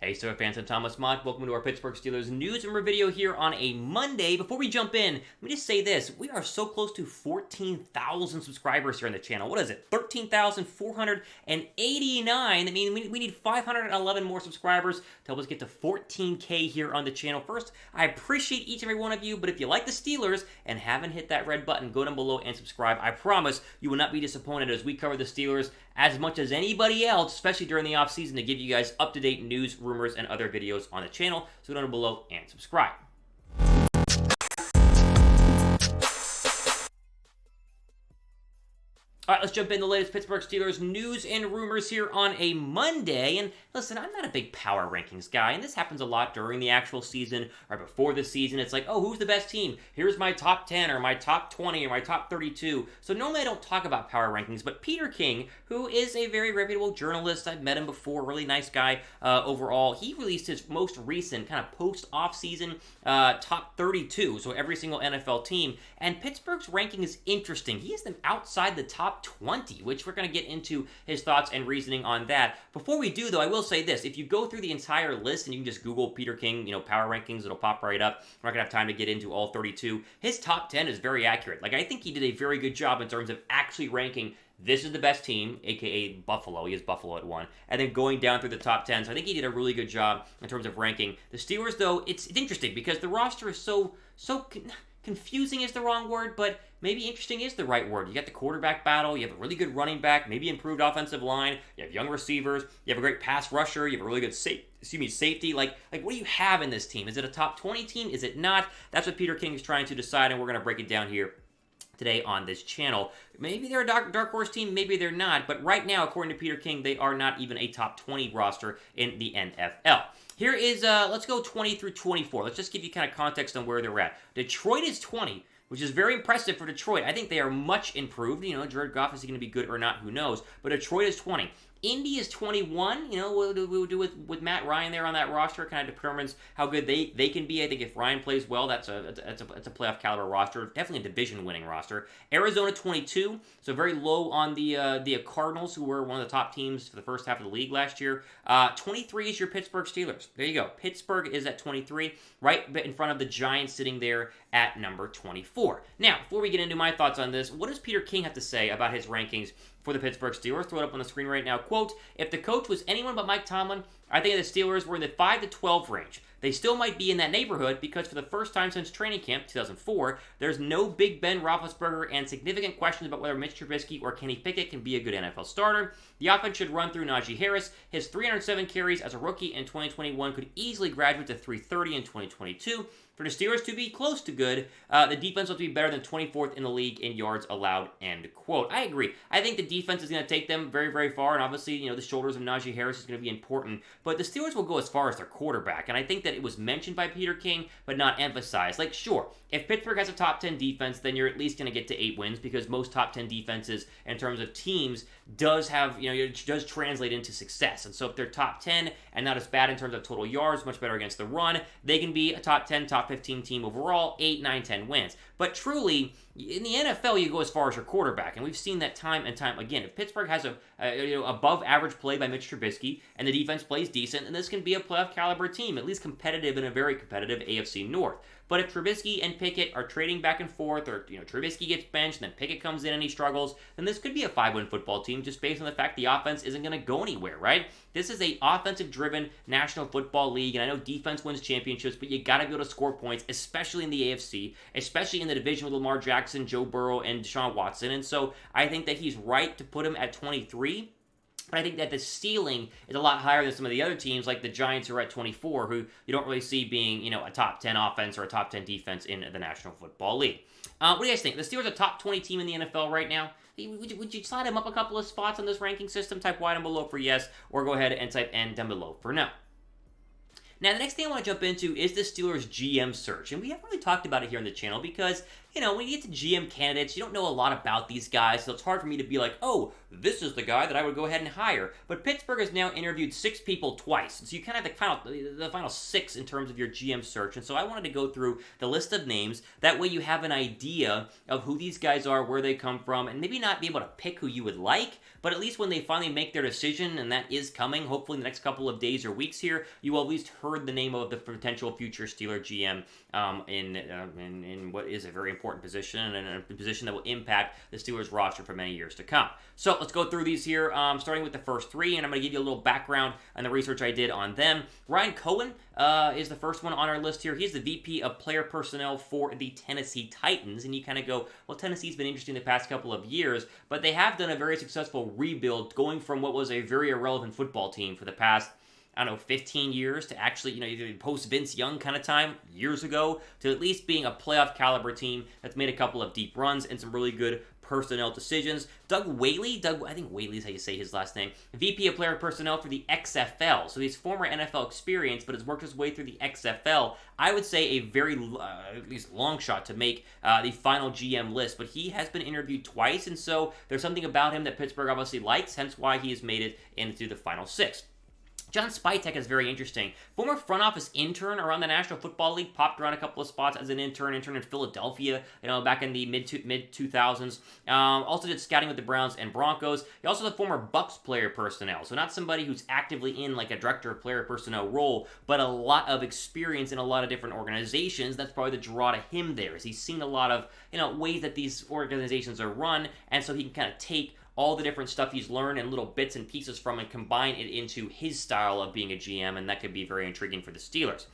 Hey Steelers fans, I'm Thomas Mott. Welcome to our Pittsburgh Steelers news and review video here on a Monday. Before we jump in, let me just say this. We are so close to 14,000 subscribers here on the channel. What is it? 13,489. That means we need 511 more subscribers to help us get to 14K here on the channel. First, I appreciate each and every one of you, but if you like the Steelers and haven't hit that red button, go down below and subscribe. I promise you will not be disappointed as we cover the Steelers as much as anybody else, especially during the offseason, to give you guys up-to-date news, rumors, and other videos on the channel. So go down below and subscribe. All right, let's jump into the latest Pittsburgh Steelers news and rumors here on a Monday. And listen, I'm not a big power rankings guy, and this happens a lot during the actual season or before the season. It's like, oh, who's the best team? Here's my top 10 or my top 20 or my top 32. So normally I don't talk about power rankings, but Peter King, who is a very reputable journalist, I've met him before, really nice guy overall, he released his most recent kind of post-off-season top 32, so every single NFL team. And Pittsburgh's ranking is interesting. He has them outside the top 20, which we're going to get into his thoughts and reasoning on that. Before we do, though, I will say this. If you go through the entire list, and you can just Google Peter King, power rankings, it'll pop right up. We're not going to have time to get into all 32. His top 10 is very accurate. Like, I think he did a very good job in terms of actually ranking this is the best team, a.k.a. Buffalo. He has Buffalo at 1. And then going down through the top 10. So I think he did a really good job in terms of ranking. The Steelers, though, it's interesting because the roster is so confusing is the wrong word, but maybe interesting is the right word. You got the quarterback battle, you have a really good running back, maybe improved offensive line, you have young receivers, you have a great pass rusher, you have a really good safety. Like what do you have in this team? Is it a top 20 team? Is it not? That's what Peter King is trying to decide, and we're going to break it down here today on this channel. Maybe they're a dark horse team, maybe they're not, but right now, according to Peter King, they are not even a top 20 roster in the NFL. Here is, let's go 20 through 24. Let's just give you kind of context on where they're at. Detroit is 20, which is very impressive for Detroit. I think they are much improved. Jared Goff, is he going to be good or not? Who knows? But Detroit is 20. Indy is 21. We'll do with Matt Ryan there on that roster. Kind of determines how good they can be. I think if Ryan plays well, that's a playoff caliber roster. Definitely a division-winning roster. Arizona 22, so very low on the Cardinals, who were one of the top teams for the first half of the league last year. 23 is your Pittsburgh Steelers. There you go. Pittsburgh is at 23, right in front of the Giants, sitting there at number 24. Now, before we get into my thoughts on this, what does Peter King have to say about his rankings for the Pittsburgh Steelers? Throw it up on the screen right now. Quote, if the coach was anyone but Mike Tomlin, I think the Steelers were in the 5 to 12 range. They still might be in that neighborhood because for the first time since training camp, 2004, there's no Big Ben Roethlisberger and significant questions about whether Mitch Trubisky or Kenny Pickett can be a good NFL starter. The offense should run through Najee Harris. His 307 carries as a rookie in 2021 could easily graduate to 330 in 2022. For the Steelers to be close to good, the defense will be better than 24th in the league in yards allowed, end quote. I agree. I think the defense is going to take them very, very far, and obviously, the shoulders of Najee Harris is going to be important, but the Steelers will go as far as their quarterback, and I think that it was mentioned by Peter King, but not emphasized. Like, sure, if Pittsburgh has a top 10 defense, then you're at least going to get to 8 wins, because most top 10 defenses, in terms of teams, does have, it does translate into success, and so if they're top 10, and not as bad in terms of total yards, much better against the run, they can be a top 10, top 15 team overall, 8, 9, 10 wins. But truly, in the NFL, you go as far as your quarterback, and we've seen that time and time again. If Pittsburgh has a above average play by Mitch Trubisky, and the defense plays decent, then this can be a playoff caliber team, at least competitive in a very competitive AFC North. But if Trubisky and Pickett are trading back and forth, or Trubisky gets benched, and then Pickett comes in and he struggles, then this could be a 5-win football team just based on the fact the offense isn't going to go anywhere, right? This is a offensive-driven National Football League, and I know defense wins championships, but you got to be able to score points, especially in the AFC, especially in the division with Lamar Jackson, Joe Burrow, and Deshaun Watson. And so I think that he's right to put him at 23. But I think that the ceiling is a lot higher than some of the other teams, like the Giants, who are at 24, who you don't really see being, a top 10 offense or a top 10 defense in the National Football League. What do you guys think? The Steelers are a top 20 team in the NFL right now. Would you slide them up a couple of spots on this ranking system? Type Y down below for yes, or go ahead and type N down below for no. Now, the next thing I want to jump into is the Steelers GM search, and we haven't really talked about it here on the channel because, when you get to GM candidates, you don't know a lot about these guys, so it's hard for me to be like, oh, this is the guy that I would go ahead and hire. But Pittsburgh has now interviewed 6 people twice, so you kind of have the final 6 in terms of your GM search. And so I wanted to go through the list of names. That way you have an idea of who these guys are, where they come from, and maybe not be able to pick who you would like, but at least when they finally make their decision, and that is coming, hopefully in the next couple of days or weeks here, you will at least heard the name of the potential future Steeler GM in what is a very important position, and a position that will impact the Steelers roster for many years to come. So let's go through these here, starting with the first 3, and I'm going to give you a little background on the research I did on them. Ryan Cohen is the first one on our list here. He's the VP of Player Personnel for the Tennessee Titans, and you kind of go, well, Tennessee's been interesting the past couple of years, but they have done a very successful rebuild, going from what was a very irrelevant football team for the past, 15 years to actually, post-Vince Young kind of time, years ago, to at least being a playoff caliber team that's made a couple of deep runs and some really good personnel decisions. Doug Whaley, I think Whaley is how you say his last name, VP of Player Personnel for the XFL. So he's former NFL experience, but has worked his way through the XFL. I would say a very, at least long shot to make the final GM list, but he has been interviewed twice, and so there's something about him that Pittsburgh obviously likes, hence why he has made it into the final 6. John Spytek is very interesting. Former front office intern around the National Football League, popped around a couple of spots as an intern in Philadelphia, back in the mid 2000s. Also did scouting with the Browns and Broncos. He also is a former Bucks player personnel, so not somebody who's actively in like a director of player personnel role, but a lot of experience in a lot of different organizations. That's probably the draw to him there, is he's seen a lot of ways that these organizations are run, and so he can kind of take all the different stuff he's learned and little bits and pieces from and combine it into his style of being a GM, and that could be very intriguing for the Steelers.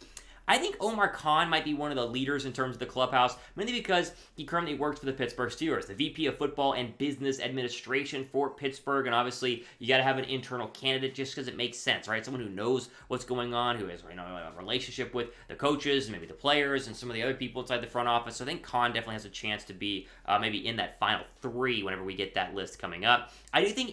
I think Omar Khan might be one of the leaders in terms of the clubhouse, mainly because he currently works for the Pittsburgh Steelers, the VP of Football and Business Administration for Pittsburgh, and obviously you got to have an internal candidate just because it makes sense, right? Someone who knows what's going on, who has a relationship with the coaches and maybe the players and some of the other people inside the front office. So I think Khan definitely has a chance to be maybe in that final 3 whenever we get that list coming up. I do think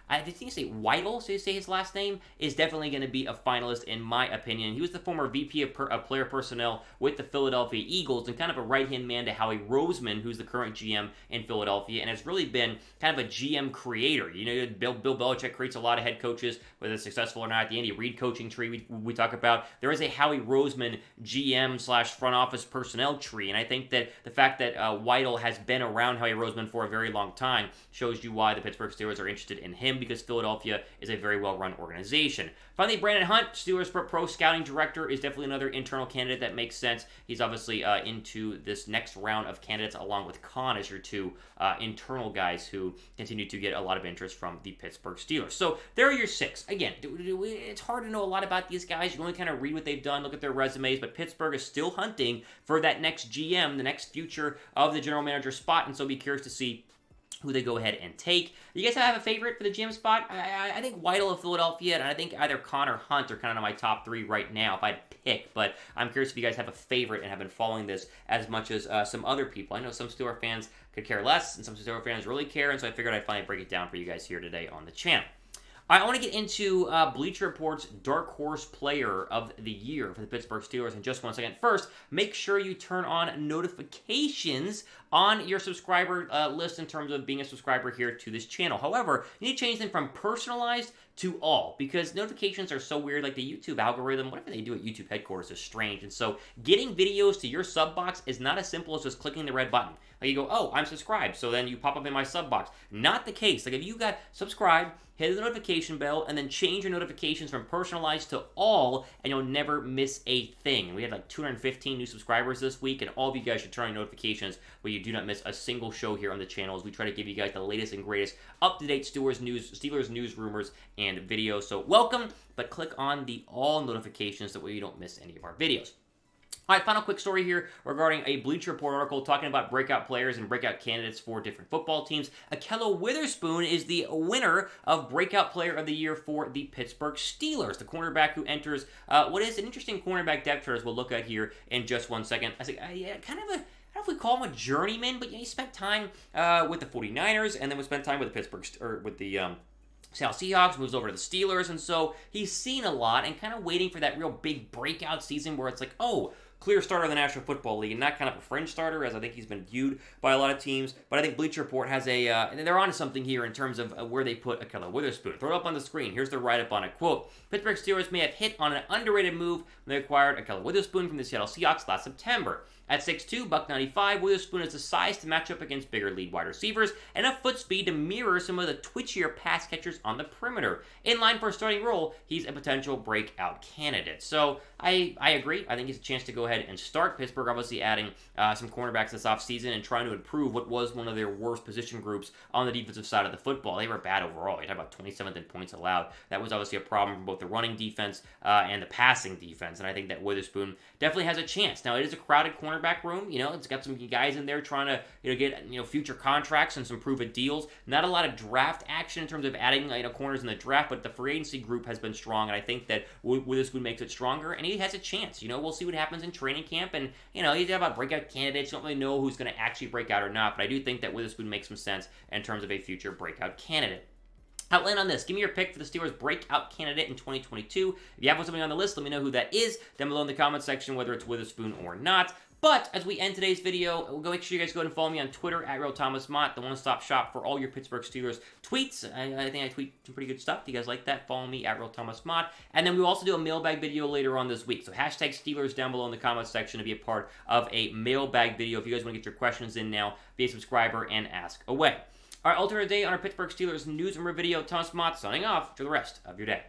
I think you say Weidel, so you say his last name, is definitely going to be a finalist in my opinion. He was the former VP of Player Personnel with the Philadelphia Eagles and kind of a right-hand man to Howie Roseman, who's the current GM in Philadelphia, and has really been kind of a GM creator. Bill Belichick creates a lot of head coaches, whether it's successful or not. The Andy Reid coaching tree we talk about, there is a Howie Roseman GM/front office personnel tree, and I think that the fact that Weidel has been around Howie Roseman for a very long time shows you why the Pittsburgh Steelers are interested in him, because Philadelphia is a very well-run organization. Finally, Brandon Hunt, Steelers Pro Scouting Director, is definitely another internal candidate that makes sense. He's obviously into this next round of candidates, along with Khan as your 2 internal guys who continue to get a lot of interest from the Pittsburgh Steelers. So there are your 6. Again, it's hard to know a lot about these guys. You can only kind of read what they've done, look at their resumes, but Pittsburgh is still hunting for that next GM, the next future of the general manager spot, and so be curious to see who they go ahead and take. You guys have a favorite for the GM spot? I think Weidel of Philadelphia, and I think either Khan or Hunt are kind of my top 3 right now if I'd pick, but I'm curious if you guys have a favorite and have been following this as much as some other people. I know some Steelers fans could care less, and some Steelers fans really care, and so I figured I'd finally break it down for you guys here today on the channel. I want to get into Bleacher Report's Dark Horse Player of the Year for the Pittsburgh Steelers in just one second. First, make sure you turn on notifications on your subscriber list in terms of being a subscriber here to this channel. However, you need to change them from personalized to all, because notifications are so weird. Like the YouTube algorithm, whatever they do at YouTube headquarters is strange, and so getting videos to your sub box is not as simple as just clicking the red button. Like you go, oh, I'm subscribed, so then you pop up in my sub box. Not the case. Like if you got subscribed, hit the notification bell, and then change your notifications from personalized to all, and you'll never miss a thing. We had like 215 new subscribers this week, and all of you guys should turn on notifications where you do not miss a single show here on the channel as we try to give you guys the latest and greatest up-to-date Steelers news, rumors, and videos. So welcome, but click on the all notifications, that way you don't miss any of our videos. All right, final quick story here regarding a Bleacher Report article talking about breakout players and breakout candidates for different football teams. Ahkello Witherspoon is the winner of Breakout Player of the Year for the Pittsburgh Steelers, the cornerback who enters what is an interesting cornerback depth chart, as we'll look at here in just one second. I think, kind of a, I don't know if we call him a journeyman, but he spent time with the 49ers, and then we spent time with the Seattle Seahawks, moves over to the Steelers, and so he's seen a lot and kind of waiting for that real big breakout season where it's like, oh, clear starter in the National Football League and not kind of a fringe starter, as I think he's been viewed by a lot of teams. But I think Bleacher Report has they're onto something here in terms of where they put Ahkello Witherspoon. Throw it up on the screen. Here's the write-up on it. Quote, Pittsburgh Steelers may have hit on an underrated move when they acquired Ahkello Witherspoon from the Seattle Seahawks last September. At 6'2", $195, Witherspoon has the size to match up against bigger lead wide receivers and enough foot speed to mirror some of the twitchier pass catchers on the perimeter. In line for a starting role, he's a potential breakout candidate. So I agree. I think he's a chance to go ahead and start. Pittsburgh obviously adding some cornerbacks this offseason and trying to improve what was one of their worst position groups on the defensive side of the football. They were bad overall. You talk about 27th in points allowed. That was obviously a problem for both the running defense and the passing defense, and I think that Witherspoon definitely has a chance. Now, it is a crowded cornerback room. It's got some guys in there trying to get future contracts and some prove-it deals. Not a lot of draft action in terms of adding corners in the draft, but the free agency group has been strong, and I think that Witherspoon makes it stronger, and he has a chance. We'll see what happens in training camp, and you talk about breakout candidates. You don't really know who's going to actually break out or not, but I do think that Witherspoon makes some sense in terms of a future breakout candidate. Outline on this. Give me your pick for the Steelers' breakout candidate in 2022. If you have somebody on the list, let me know who that is down below in the comment section, whether it's Witherspoon or not. But as we end today's video, we'll make sure you guys go ahead and follow me on Twitter at Thomas Mott, the one-stop shop for all your Pittsburgh Steelers tweets. I think I tweet some pretty good stuff. If you guys like that, follow me at Thomas Mott. And then we'll also do a mailbag video later on this week. So hashtag Steelers down below in the comments section to be a part of a mailbag video. If you guys want to get your questions in now, be a subscriber and ask away. All right, alternate day on our Pittsburgh Steelers news and review video. Thomas Mott signing off for the rest of your day.